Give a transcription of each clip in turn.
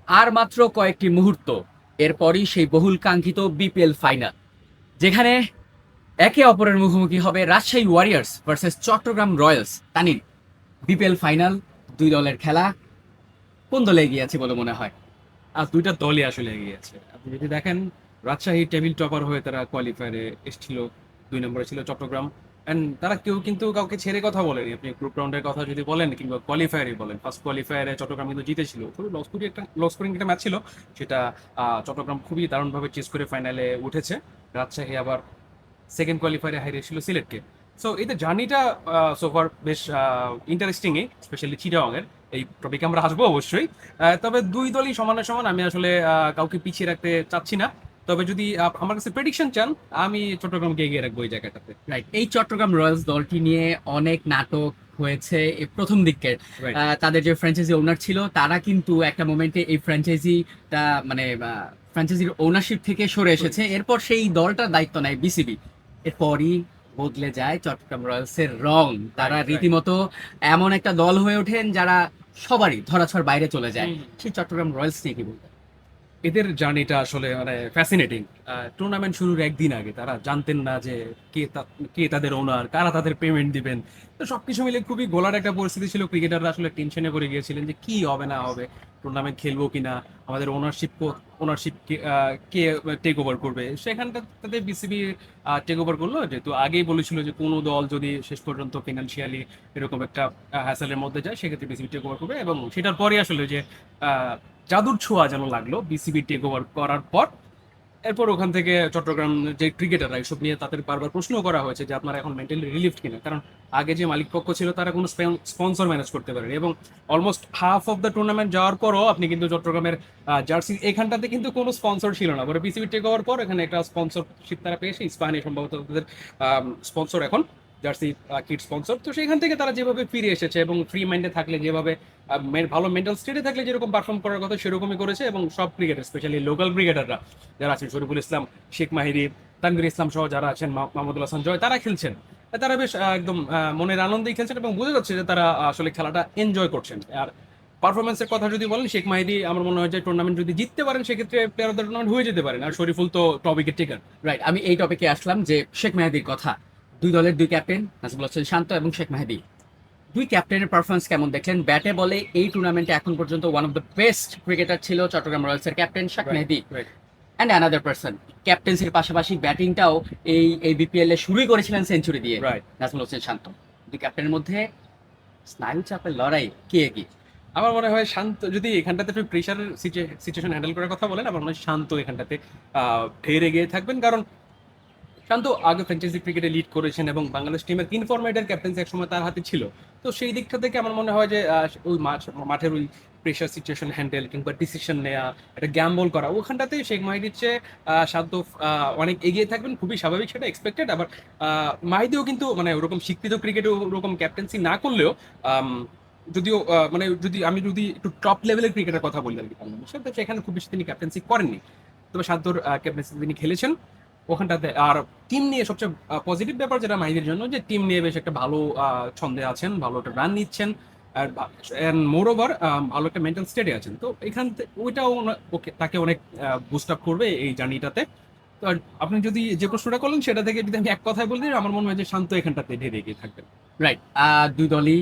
আর মাত্র কয়েকটি মুহূর্ত, এরপরই সেই বহুল কাঙ্ক্ষিত বিপিএল ফাইনাল, যেখানে একে অপরের মুখোমুখি হবে Rajshahi warriors versus Chattogram royals. তানিন, বিপিএল ফাইনাল, দুই দলের খেলা, কোন দলে এগিয়ে আছে বলে মনে হয়? আর দুইটা দলই আসলে এগিয়ে আছে। আপনি যদি দেখেন, রাজশাহী টেবিল টপার হয়ে তারা কোয়ালিফায়ারে এসেছিল, 2 নম্বরে ছিল চট্টগ্রাম। অ্যান্ড তারা কেউ কিন্তু কাউকে ছেড়ে কথা বলেনি। আপনি গ্রুপ রাউন্ডের কথা যদি বলেন কিংবা কোয়ালিফায়ারই বলেন, ফার্স্ট কোয়ালিফায়ারে চট্টগ্রাম কিন্তু জিতেছিল, খুবই লস স্কোরিং একটা ম্যাচ ছিল সেটা। চট্টগ্রাম খুবই দারুণভাবে চেস করে ফাইনালে উঠেছে। রাজশাহী আবার সেকেন্ড কোয়ালিফায়ারে হারিয়েছিল সিলেটকে। সো এই জার্নিটা সোফার বেশ ইন্টারেস্টিংই, স্পেশালি চিটাগংয়ের। এই টপিকে আমরা আসবো অবশ্যই। তবে দুই দলই সমানে সমান, আমি আসলে কাউকে পিছিয়ে রাখতে চাচ্ছি না। তবে যদি আমার কাছে প্রেডিকশন চান, আমি চট্টগ্রামকে এগিয়ে রাখবো এই জায়গাটাতে। রাইট, এই চট্টগ্রাম রয়্যালস দলটি নিয়ে অনেক নাটক হয়েছে এই প্রথম দিকের। রাইট। তাদের যে ফ্র্যাঞ্চাইজি ওনার ছিল, তারা কিন্তু একটা মোমেন্টে এই ফ্র্যাঞ্চাইজিটা মানে ফ্র্যাঞ্চাইজির ওনারশিপ থেকে সরে এসেছে। এরপর সেই দলটার দায়িত্ব নেয় বিসিবি। এরপরই বদলে যায় চট্টগ্রাম রয়্যালসের রং। তারা রাইট, রাইট। রীতিমতো এমন একটা দল হয়ে ওঠেন যারা সবারই ধরাছোঁয়ার বাইরে চলে যায়। সেই চট্টগ্রাম রয়্যালস নিয়ে কি বলবেন? এদের জার্নিটা আসলে মানে ফ্যাসিনেটিং। টুর্নামেন্ট শুরুর একদিন আগে তারা জানতেন না যে কে তাদের ওনার, কারা তাদের পেমেন্ট দিবেন। তো সবকিছু মিলে খুবই গোলার একটা পরিস্থিতি ছিল। ক্রিকেটাররা আসলে টেনশনে করে গিয়েছিলেন যে কি হবে না হবে, টুর্নামেন্ট খেলবো কিনা, আমাদের ওনারশিপ কে টেক ওভার করবে। সেখানটা তাদের বিসিবি টেক ওভার করলো, যেহেতু আগেই বলেছিল যে কোনো দল যদি শেষ পর্যন্ত ফিনান্সিয়ালি এরকম একটা হ্যাসেলের মধ্যে যায়, সেক্ষেত্রে বিসিবি টেক ওভার করবে। এবং সেটার পরই আসলে যে আহ, জাদুর ছোঁয়া যেন লাগলো বিসিবি টেক ওভার করার পর। এরপর ওখান থেকে চট্টগ্রাম যে ক্রিকেটাররা এসব নিয়ে তাদের বারবার প্রশ্ন করা হয়েছে যে আপনারা এখন মেন্টালি রিলিফড কিনা, কারণ আগে যে মালিক পক্ষ ছিল তারা কোনো স্পন্সর ম্যানেজ করতে পারেনি। এবং almost half of the tournament যাওয়ার পরও আপনি কিন্তু চট্টগ্রামের জার্সি এখানটাতে কিন্তু কোনো স্পন্সর ছিল না। পরে বিসিবি টেক ওভার পর এখানে একটা স্পন্সরশিপ তারা পেয়েছে, ইস্পাহানি সম্ভবত তাদের স্পন্সর এখন, জার্সি কিট স্পন্সর। তো সেখান থেকে তারা যেভাবে ফিরে এসেছে এবং ফ্রি মাইন্ডে থাকলে যেভাবে ভালো মেন্টাল স্টেটে থাকলে যেরকম পারফর্ম করার কথা সেরকমই করেছে। এবং সব ক্রিকেটার, স্পেশালি লোকাল ক্রিকেটাররা যারা আছেন, শরীফুল ইসলাম, শেখ মাহিরি, তানভীর ইসলাম সহ যারা আছেন, মাহমুদুল হাসান জয়, তারা খেলছেন। তারা বেশ একদম মনের আনন্দেই খেলছেন এবং বোঝা যাচ্ছে যে তারা আসলে খেলাটা এনজয় করছেন। আর পারফরমেন্সের কথা যদি বলেন, শেখ মাহিদি আমার মনে হয় যে টুর্নামেন্ট যদি জিততে পারেন সেক্ষেত্রে প্লেয়ার অফ দ্য টুর্নামেন্ট হয়ে যেতে পারেন। আর শরীফুল তো টপ উইকেট টেকার। রাইট, আমি এই টপিকে আসলাম যে শেখ মেহেদীর কথা। দুই দলের দুই ক্যাপ্টেন নাজমুল হোসেন শান্ত এবং শেখ মেহেদী, দুই ক্যাপ্টেনের পারফরমেন্স কেমন দেখলেন? ব্যাটে বলে এই টুর্নামেন্টে এখন পর্যন্ত one of the best cricketer ছিল চট্টগ্রাম রয়্যালসের captain Sheikh right, Mehedi. Right. And another person, ক্যাপ্টেন্সির পাশাপাশি ব্যাটিংটাও এই বিপিএল এ শুরুই করেছিলেন সেঞ্চুরি দিয়ে, রাইট। নাজমুল হোসেন শান্ত। দুই ক্যাপ্টেনের মধ্যে স্নায়ু চাপের লড়াই, কে এগিয়ে? আমার মনে হয় শান্ত, যদি এখানটাতে একটু প্রেশার সিচুয়েশন হ্যান্ডেল করার কথা বলেন, আমার মনে হয় শান্ত এখানটাতে ঢের এগিয়ে থাকবেন। কারণ শান্ত আগে ফ্র্যাঞ্চাইজি ক্রিকেটে লিড করেছেন এবং বাংলাদেশ টিমের 3 ফরম্যাটের ক্যাপ্টেন্সি একসময় তার হাতে ছিল। তো সেই দিকটা থেকে আমার মনে হয় যে ওই মাঠের ওই প্রেশার সিচুয়েশন হ্যান্ডেল কিংবা ডিসিশন নেওয়া, একটা গ্যাম্বল করা, ওখানটাতে শেখ মাহিদির চেয়ে শান্ত অনেক এগিয়ে থাকবেন, খুবই স্বাভাবিক, সেটা এক্সপেক্টেড। আবার মাহিদিও কিন্তু মানে ওরকম স্বীকৃত ক্রিকেটে ওরকম ক্যাপ্টেন্সি না করলেও আম, যদিও মানে যদি একটু টপ লেভেলের ক্রিকেটের কথা বলি আর কি বাংলাদেশে, তো সেখানে খুব বেশি তিনি ক্যাপ্টেন্সি করেননি। তবে শান্তর ক্যাপ্টেন্সি তিনি খেলেছেন ওখানটাতে। আর টিম নিয়ে সবচেয়ে পজিটিভ ব্যাপার যেটা মাহিদের জন্য, যে টিম নিয়ে বেশ একটা ভালো ছন্দে আছেন, ভালো একটা রান নিচ্ছেন। আর মোর ওভার ভালো একটা মেন্টাল স্টেটে আছেন। তো এখান থেকে ওইটাও ওকে তাকে অনেক বুস্ট আপ করবে এই জার্নিটাতে। তো আর আপনি যদি যে প্রশ্নটা করলেন সেটা থেকে যদি আমি এক কথায় বলতে, আমার মনে হয় যে শান্ত এখানটাতে ঢের এগিয়ে থাকবেন। রাইট, দুই দলই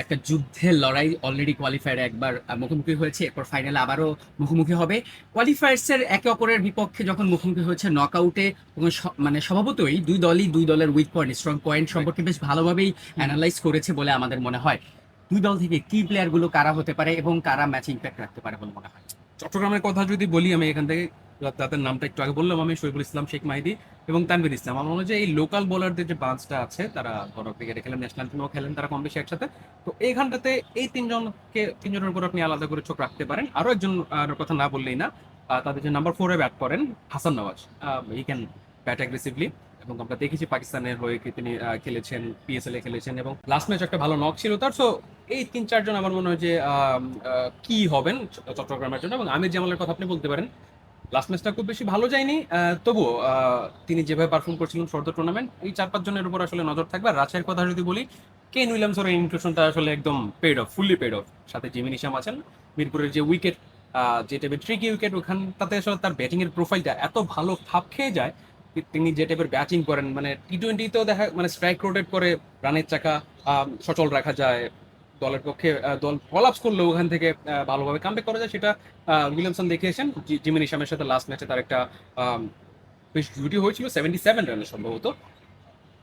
একটা যুদ্ধের লড়াই। অলরেডি কোয়ালিফায়ারে একবার মুখোমুখি হয়েছে, এরপর ফাইনালে আবারও মুখোমুখি হবে। কোয়ালিফায়ার্সের একে অপরের বিপক্ষে যখন মুখোমুখি হয়েছে নকআউটে, তখন মানে স্বভাবতই দুই দলই দুই দলের উইক পয়েন্ট, স্ট্রং পয়েন্ট সম্পর্কে বেশ ভালোভাবেই অ্যানালাইজ করেছে বলে আমাদের মনে হয়। দুই দল থেকে কি প্লেয়ারগুলো কারা হতে পারে এবং কারা ম্যাচে ইম্প্যাক্ট রাখতে পারে বলে মনে হয়? চট্টগ্রামের কথা যদি বলি, আমি এখান থেকে তাদের নামটা একটু আগে বললাম, আমি শরীফুল ইসলাম, শেখ মাহিদি এবং তানভীর ইসলাম। আমার মনে হয় যে এই লোকাল বোলারদের যে বাঞ্চটা আছে, তারা বড় ক্রিকেটে খেলেন, ন্যাশনাল টিমেও খেলেন, তারা কম বেশি একসাথে। তো এইখানটাতে এই তিনজনের উপর আপনি আলাদা করে চোখ রাখতে পারেন। আরো একজন কথা না বললেই না, তাদের যে নাম্বার 4-এ ব্যাট করেন Hasan Nawaz, he can bat aggressively. এবং আমরা দেখেছি পাকিস্তানের হয়ে তিনি খেলেছেন, পিএসএল এ খেলেছেন এবং লাস্ট ম্যাচ একটা ভালো নক ছিল তার। সো এই 3-4 জন আমার মনে হয় যে কি হবেন চট্টগ্রামের জন্য। এবং আমির জামালের কথা আপনি বলতে পারেন, লাস্ট ম্যাচটা খুব বেশি ভালো যায়নি, তবুও তিনি যেভাবে পারফর্ম করছিলেন ফর দ্য টুর্নামেন্ট, এই 4-5 জনের উপর আসলে নজর থাকবে। আর রাজশাহীর কথা যদি বলি, কেন উইলিয়ামসের ইনক্লুশনটা আসলে একদম paid off, fully paid off. সাথে জিমি নিশাম আছেন, মিরপুরের যে উইকেট যে টাইপের ট্রিকি উইকেট, ওখানটাতে আসলে তার ব্যাটিংয়ের প্রোফাইলটা এত ভালো খাপ খেয়ে যায়। তিনি যে টাইপের ব্যাটিং করেন, মানে টি-20তেও দেখা, মানে স্ট্রাইক রোটেট করে রানের চাকা সচল রাখা যায়। দলের পক্ষে দল কলাপস করলেও ওখান থেকে ভালোভাবে কামব্যাক করা যায়, সেটা উইলিয়ামসন দেখিয়েছেন। জিমি নিশামের সাথে লাস্ট ম্যাচে তার একটা বেশ জুটি হয়েছিল 77 রানে সম্ভবত।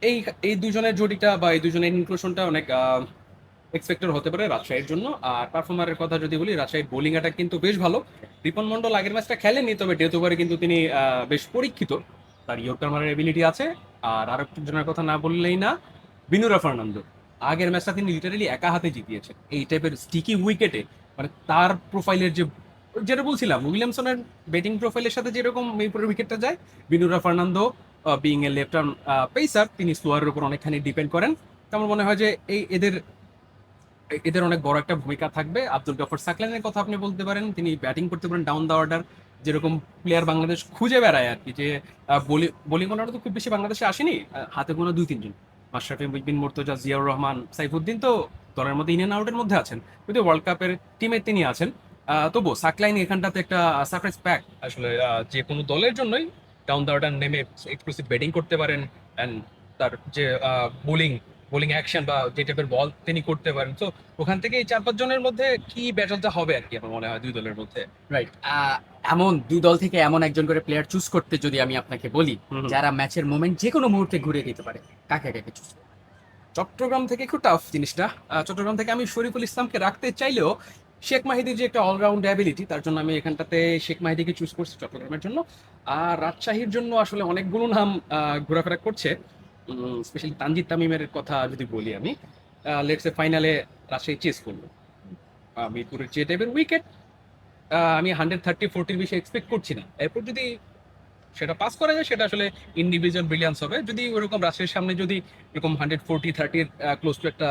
এই এই দুজনের জুটিটা বা এই দুজনের ইনক্লুশনটা অনেক এক্সপেক্টেড হতে পারে রাজশাহীর জন্য। আর পারফর্মারের কথা যদি বলি, রাজশাহীর বোলিং অ্যাটাক কিন্তু বেশ ভালো। রিপন মন্ডল আগের ম্যাচটা খেলেনি, তবে ডেথ ওভারে কিন্তু তিনি বেশ পরীক্ষিত, তার ইয়র্কার মারার এবিলিটি আছে। আর আরেকজনের কথা না বললেই না, বিনুরা ফার্নান্দো। আগের ম্যাচটা তিনি লিটারালি একা হাতে জিতিয়েছেন এই টাইপের স্টিকি উইকেটে। মানে তার প্রোফাইলের যে, যেটা বলছিলাম, উইলিয়ামসনের ব্যাটিং প্রোফাইলের সাথে যেরকম মিরপুরের উইকেটটা যায়, Binura Fernando being a left arm pacer, তিনি স্লোয়ারের উপর অনেকখানি ডিপেন্ড করেন। তো আমার মনে হয় যে এদের এদের অনেক বড় একটা ভূমিকা থাকবে। আব্দুল গফর সাকলানের কথা আপনি বলতে পারেন, তিনি ব্যাটিং করতে পারেন ডাউন দ্য অর্ডার, যেরকম প্লেয়ার বাংলাদেশ খুঁজে বেড়ায় আর কি। যে বোলিং অর্ডার তো খুব বেশি বাংলাদেশে আসেনি, হাতে গোনা 2-3 জন, মাশরাফি বিন মুর্তজা, জিয়াউর রহমান, সাইফুদ্দিন তো দলের মধ্যে ইন অ্যান্ড আউটের মধ্যে আছেন, কিন্তু ওয়ার্ল্ড কাপের টিমে তিনি আছেন। তবু সাকলাইন এখানটাতে একটা সারপ্রাইজ প্যাক আসলে, যে কোনো দলের জন্যই ডাউন দ্য অর্ডার নেমে এক্সক্লুসিভ ব্যাটিং করতে পারেন। অ্যান্ড তার যে বোলিং বোলিং অ্যাকশন বা যে টাইপের বল তিনি করতে পারেন, তো ওখান থেকে এই 4-5 জনের মধ্যে কি ব্যাটলটা হবে আর কি আমার মনে হয় দুই দলের মধ্যে। রাইট। এমন দুই দল থেকে এমন একজন করে প্লেয়ার চুজ করতে যদি আমি আপনাকে বলি, হুম। যারা ম্যাচের মোমেন্ট যে কোনো মুহূর্তে ঘুরিয়ে দিতে পারে, কাকে কাকে চুজ? চট্টগ্রাম থেকে একটু টাফ জিনিসটা। চট্টগ্রাম থেকে আমি শরীফুল ইসলামকে রাখতে চাইলেও শেখ মাহিদির যে একটা অলরাউন্ড অ্যাবিলিটি, তার জন্য আমি এখানটাতে শেখ মাহিদিকে চুজ করছি চট্টগ্রামের জন্য। আর রাজশাহীর জন্য আসলে অনেকগুলো নাম ঘোরাফেরা করছে, স্পেশালি তানজিদ তামিমের কথা যদি বলি আমি, লেটসে ফাইনালে রাজশাহী চেস করলো মিরপুরের যে টাইপের উইকেট, আমি 130-40 বেশি এক্সপেক্ট করছি না। এরপর যদি সেটা পাস করা যায়, সেটা আসলে ইন্ডিভিজুয়াল ব্রিলিয়ান্স হবে। যদি ওরকম রাশিয়ার সামনে যদি এরকম 140-30 ক্লোজ টু একটা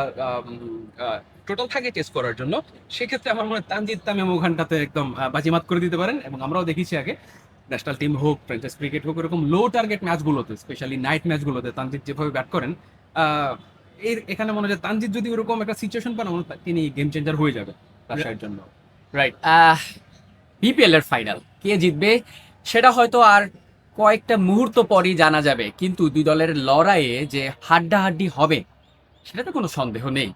টোটাল থাকে টেস্ট করার জন্য, সেক্ষেত্রে আমার মনে হয় তানজিদ তামিম ওখানটাতে একদম বাজিমাত করে দিতে পারেন। এবং আমরাও দেখেছি আগে, ন্যাশনাল টিম হোক, ফ্র্যাঞ্চাইজ ক্রিকেট হোক, এরকম লো টার্গেট ম্যাচগুলোতে, স্পেশালি নাইট ম্যাচগুলোতে তানজিদ যেভাবে ব্যাট করেন, এখানে মনে হয় তানজিদ যদি ওরকম একটা সিচুয়েশন পান, আমার মনে হয় তিনি গেম চেঞ্জার হয়ে যাবে রাজশাহীর জন্য। রাইট। বিপিএল এর ফাইনাল কে জিতবে সেটা হয়তো আর কয়েকটা মুহূর্ত পরই জানা যাবে, কিন্তু দুই দলের লড়াইয়ে যে হাড্ডাহাড্ডি হবে সেটাতে কোনো সন্দেহ নেই।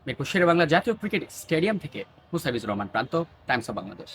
মিরপুর শেরেবাংলা জাতীয় ক্রিকেট স্টেডিয়াম থেকে মুস্তাফিজুর রহমান প্রান্ত, টাইমস অফ বাংলাদেশ।